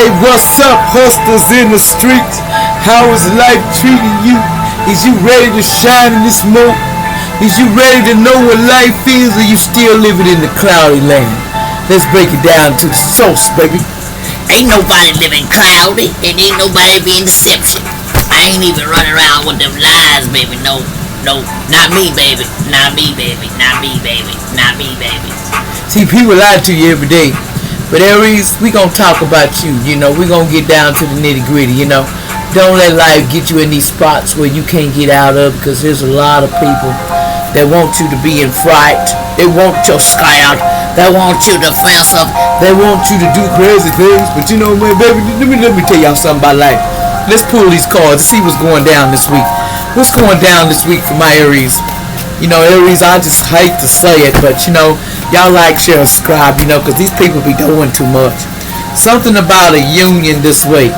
Hey, what's up, hustlers in the streets? How is life treating you? Is you ready to shine in this smoke? Is you ready to know what life is, or you still living in the cloudy land? Let's break it down to the source, baby. Ain't nobody living cloudy, and ain't nobody being deception. I ain't even running around with them lies, baby. No, not me, baby. Not me, baby. Not me, baby. Not me, baby. See, people lie to you every day. But Aries, we gonna talk about you, we gonna get down to the nitty gritty, Don't let life get you in these spots where you can't get out of, because there's a lot of people that want you to be in fright. They want your scout. They want you to feel something. They want you to do crazy things. But man, baby, let me tell y'all something about life. Let's pull these cards and see what's going down this week. What's going down this week for my Aries? Aries, I just hate to say it, but y'all like, share, subscribe, because these people be doing too much. Something about a union this week.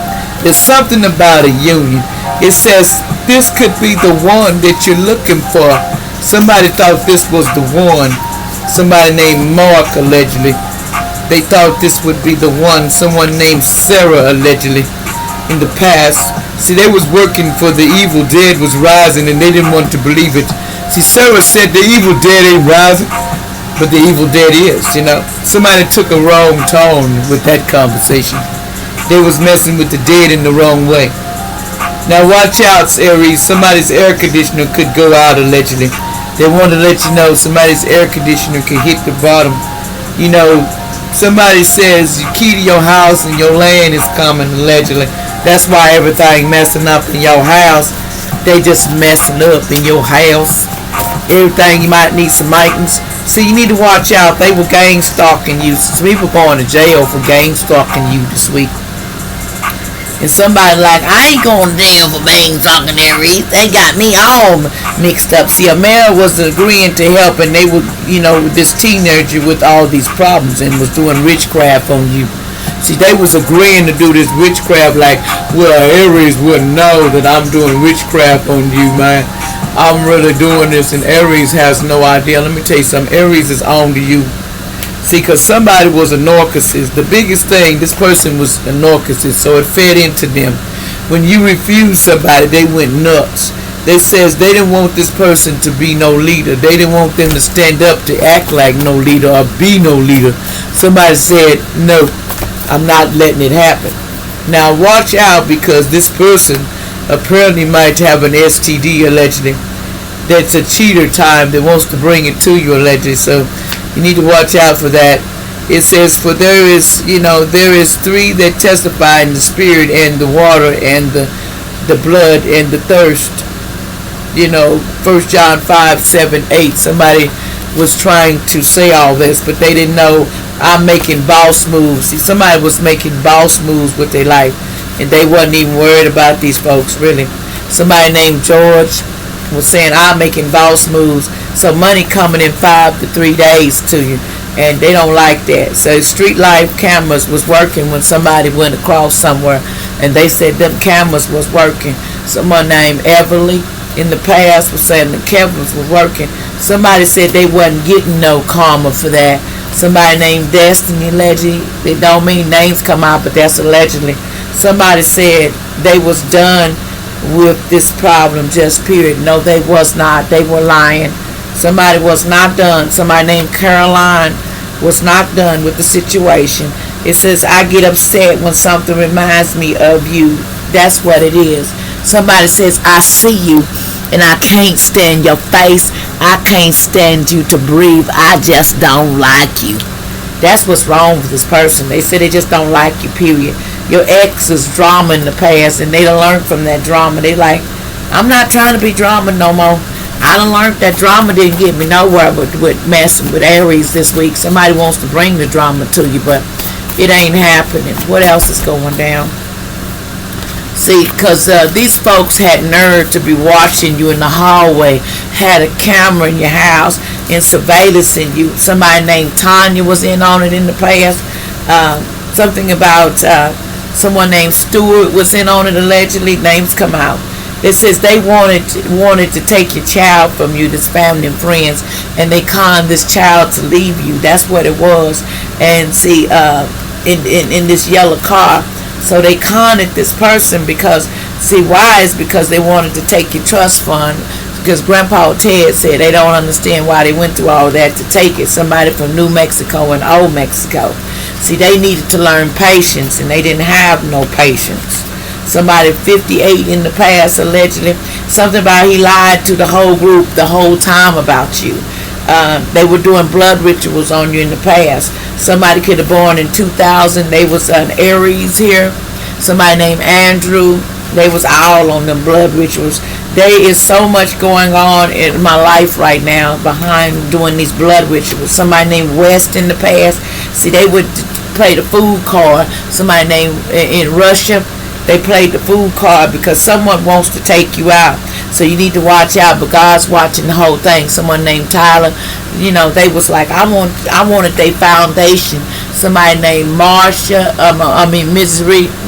There's something about a union. It says this could be the one that you're looking for. Somebody thought this was the one. Somebody named Mark, allegedly. They thought this would be the one. Someone named Sarah, allegedly, in the past. See, they was working for the evil dead was rising, and they didn't want to believe it. See, Sarah said the evil dead ain't rising, but the evil dead is, Somebody took a wrong tone with that conversation. They was messing with the dead in the wrong way. Now watch out, Aries. Somebody's air conditioner could go out, allegedly. They want to let you know somebody's air conditioner could hit the bottom. Somebody says your key to your house and your land is coming, allegedly. That's why everything messing up in your house. They just messing up in your house. Everything you might need some maintenance. See, you need to watch out. They were gang stalking you. Some people going to jail for gang stalking you this week. And somebody like, I ain't going to jail for gang stalking Aries. They got me all mixed up. See, Amara was agreeing to help, and they were, this teenager with all these problems and was doing witchcraft on you. See, they was agreeing to do this witchcraft like, well, Aries wouldn't know that I'm doing witchcraft on you, man. I'm really doing this, and Aries has no idea. Let me tell you something. Aries is on to you. See, because somebody was a narcissist. The biggest thing, this person was a narcissist, so it fed into them. When you refuse somebody, they went nuts. They says they didn't want this person to be no leader. They didn't want them to stand up to act like no leader or be no leader. Somebody said, no, I'm not letting it happen. Now watch out, because this person apparently might have an STD, allegedly. That's a cheater time that wants to bring it to you, allegedly. So you need to watch out for that. It says, for there is three that testify in the spirit and the water and the blood and the thirst. 1 John 5, 7, 8. Somebody was trying to say all this, but they didn't know I'm making boss moves. See, somebody was making boss moves with their life, and they wasn't even worried about these folks, really. Somebody named George was saying, I'm making boss moves, so money coming in 5 to 3 days to you, and they don't like that. So street life cameras was working when somebody went across somewhere, and they said them cameras was working. Someone named Everly in the past was saying the cameras were working. Somebody said they wasn't getting no karma for that. Somebody named Destiny, allegedly. It don't mean names come out, but that's allegedly. Somebody said they was done with this problem, just period. No, they was not. They were lying. Somebody was not done. Somebody named Caroline was not done with the situation. It says, I get upset when something reminds me of you. That's what it is. Somebody says, I see you, and I can't stand your face. I can't stand you to breathe. I just don't like you. That's what's wrong with this person. They say they just don't like you, period. Your ex is drama in the past, and they done learned from that drama. They like, I'm not trying to be drama no more. I done learned that drama didn't get me nowhere with messing with Aries this week. Somebody wants to bring the drama to you, but it ain't happening. What else is going down? See, because these folks had nerve to be watching you in the hallway, had a camera in your house, and surveillance in you. Somebody named Tanya was in on it in the past. Something about someone named Stewart was in on it, allegedly. Names come out. It says they wanted to take your child from you, this family and friends, and they conned this child to leave you. That's what it was. And see, in this yellow car, So they conned this person because, see, why is because they wanted to take your trust fund. Because Grandpa Ted said they don't understand why they went through all that to take it. Somebody from New Mexico and Old Mexico. See, they needed to learn patience, and they didn't have no patience. Somebody 58 in the past, allegedly. Something about he lied to the whole group the whole time about you. They were doing blood rituals on you in the past. Somebody could have born in 2000. They was an Aries here. Somebody named Andrew. They was all on them blood rituals. There is so much going on in my life right now behind doing these blood rituals. Somebody named West in the past. See, they would play the food card. Somebody named in Russia. They played the food card because someone wants to take you out. So you need to watch out, but God's watching the whole thing. Someone named Tyler, they was like, I wanted their foundation. Somebody named Marsha,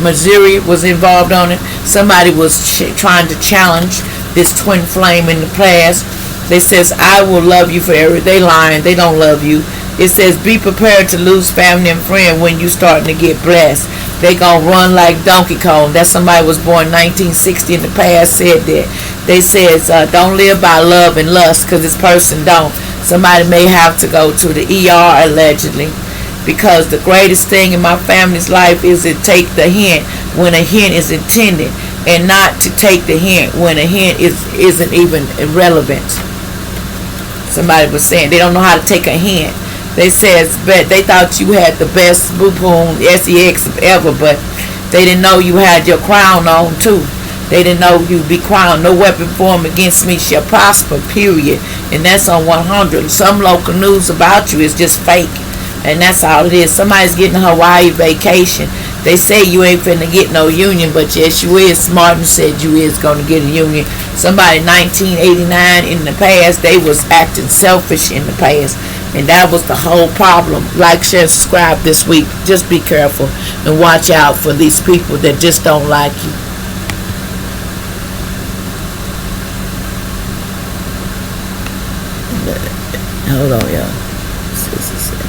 Missouri was involved on it. Somebody was trying to challenge this twin flame in the past. They says, I will love you forever. They lying. They don't love you. It says, be prepared to lose family and friend when you starting to get blessed. They gonna run like Donkey Kong. That somebody was born 1960 in the past said that. They says, don't live by love and lust, because this person don't. Somebody may have to go to the ER allegedly, because the greatest thing in my family's life is to take the hint when a hint is intended, and not to take the hint when a hint isn't even irrelevant. Somebody was saying they don't know how to take a hint. They says, but they thought you had the best boom sex ever, but they didn't know you had your crown on too. They didn't know you'd be crowned. No weapon formed against me shall prosper, period. And that's on 100. Some local news about you is just fake, and that's all it is. Somebody's getting a Hawaii vacation. They say you ain't finna get no union, but yes you is. Martin said you is gonna get a union. Somebody 1989 in the past, they was acting selfish in the past, and that was the whole problem. Like, share, and subscribe this week. Just be careful and watch out for these people that just don't like you. Hold on, y'all.